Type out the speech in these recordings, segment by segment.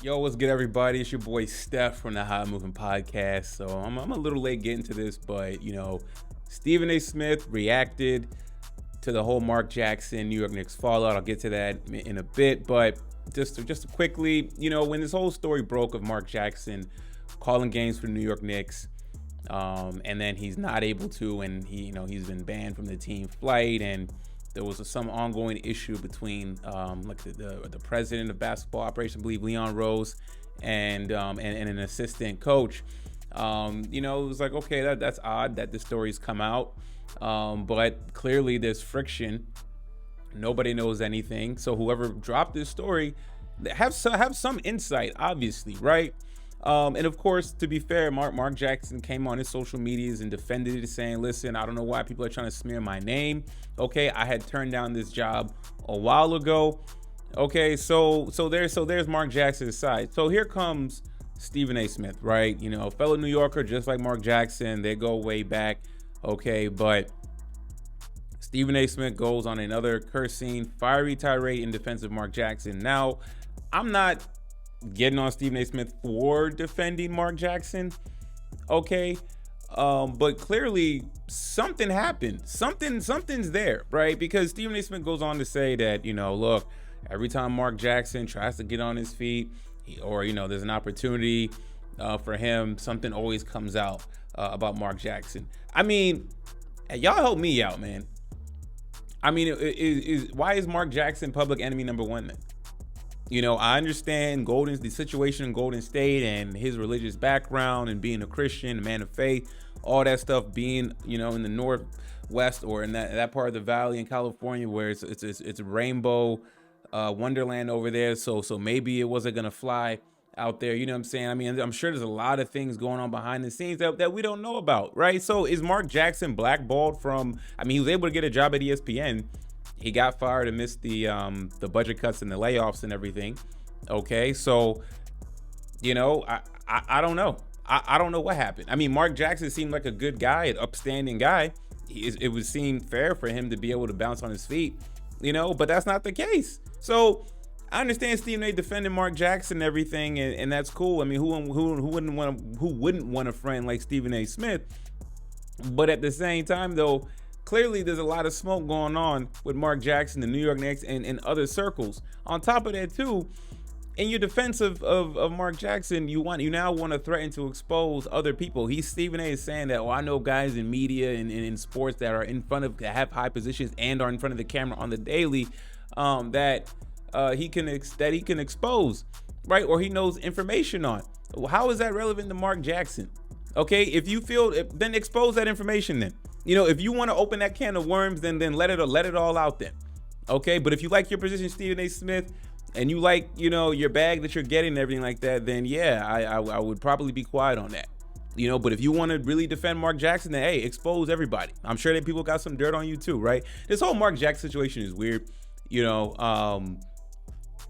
Yo, what's good, everybody? It's your boy Steph from the High Moving Podcast. So I'm a little late getting to this, but Stephen A. Smith reacted to the whole Mark Jackson New York Knicks fallout. I'll get to that in a bit, but just quickly, when this whole story broke of Mark Jackson calling games for the New York Knicks, and then he's not able to, and he's been banned from the team flight, and there was some ongoing issue between the president of basketball operations, I believe Leon Rose, and an assistant coach. It was like, okay, that's odd that this story's come out, but clearly there's friction. Nobody knows anything. So whoever dropped this story have some insight, obviously, right? And of course, to be fair, Mark Jackson came on his social medias and defended it, saying, listen, I don't know why people are trying to smear my name. Okay, I had turned down this job a while ago. Okay, so there's Mark Jackson's side. So here comes Stephen A. Smith, right? A fellow New Yorker, just like Mark Jackson. They go way back. Okay, but Stephen A. Smith goes on another cursing, fiery tirade in defense of Mark Jackson. Now, I'm not getting on Stephen A. Smith for defending Mark Jackson, okay? But clearly something happened. Something's there, right? Because Stephen A. Smith goes on to say that, look, every time Mark Jackson tries to get on his feet, or there's an opportunity for him, something always comes out about Mark Jackson. I mean, y'all help me out, man. I mean, why is Mark Jackson public enemy number one then? I understand the situation in Golden State and his religious background and being a Christian, a man of faith, all that stuff, being, in the Northwest or in that part of the Valley in California where it's a rainbow wonderland over there. So maybe it wasn't going to fly out there. You know what I'm saying? I mean, I'm sure there's a lot of things going on behind the scenes that we don't know about, right? So is Mark Jackson blackballed from, he was able to get a job at ESPN. He got fired and missed the budget cuts and the layoffs and everything. Okay, so I don't know. I don't know what happened. I mean, Mark Jackson seemed like a good guy, an upstanding guy. It would seem fair for him to be able to bounce on his feet, but that's not the case. So I understand Stephen A. defending Mark Jackson and everything, and that's cool. I mean, who wouldn't want a friend like Stephen A. Smith? But at the same time, though, clearly there's a lot of smoke going on with Mark Jackson, the New York Knicks, and other circles. On top of that, too, in your defense of Mark Jackson, you now want to threaten to expose other people. Stephen A. is saying that, I know guys in media and in sports that are that have high positions and are in front of the camera on the daily, that he can expose, right? Or he knows information on. How is that relevant to Mark Jackson? Okay, if you feel, then expose that information then. If you want to open that can of worms, then let it all out then. Okay, but if you like your position, Stephen A. Smith, and you like, your bag that you're getting and everything like that, then yeah, I would probably be quiet on that. But if you want to really defend Mark Jackson, then hey, expose everybody. I'm sure that people got some dirt on you too, right? This whole Mark Jackson situation is weird.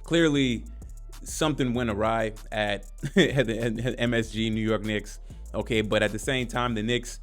Clearly something went awry at the MSG New York Knicks. Okay, but at the same time, the Knicks,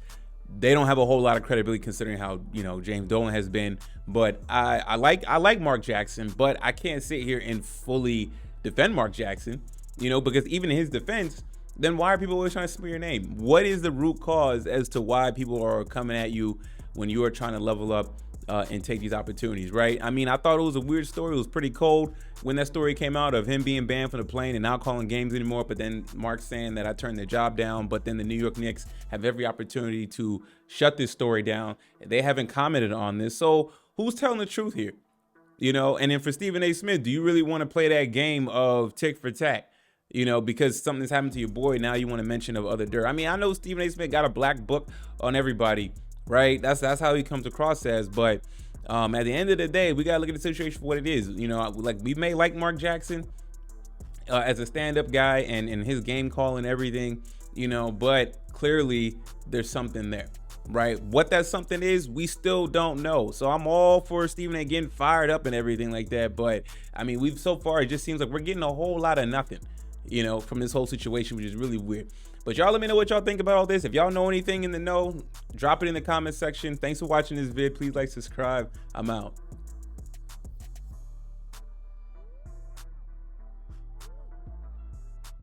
they don't have a whole lot of credibility considering how James Dolan has been. But I like Mark Jackson, but I can't sit here and fully defend Mark Jackson, because even in his defense, then why are people always trying to smear your name? What is the root cause as to why people are coming at you when you are trying to level up and take these opportunities, right? I mean, I thought it was a weird story. It was pretty cold when that story came out of him being banned from the plane and not calling games anymore. But then Mark saying that I turned their job down. But then the New York Knicks have every opportunity to shut this story down. They haven't commented on this. So who's telling the truth here? And then for Stephen A. Smith, do you really want to play that game of tick for tack? Because something's happened to your boy, now you want to mention of other dirt. I mean, I know Stephen A. Smith got a black book on everybody, right? That's how he comes across as. But at the end of the day, we gotta look at the situation for what it is. Like we may like Mark Jackson as a stand-up guy and his game call and everything, but clearly there's something there, right? What that something is, we still don't know. So I'm all for Stephen A. getting fired up and everything like that. But I mean, so far it just seems like we're getting a whole lot of nothing, from this whole situation, which is really weird. But y'all let me know what y'all think about all this. If y'all know anything in the know, drop it in the comment section. Thanks for watching this vid. Please like, subscribe. I'm out.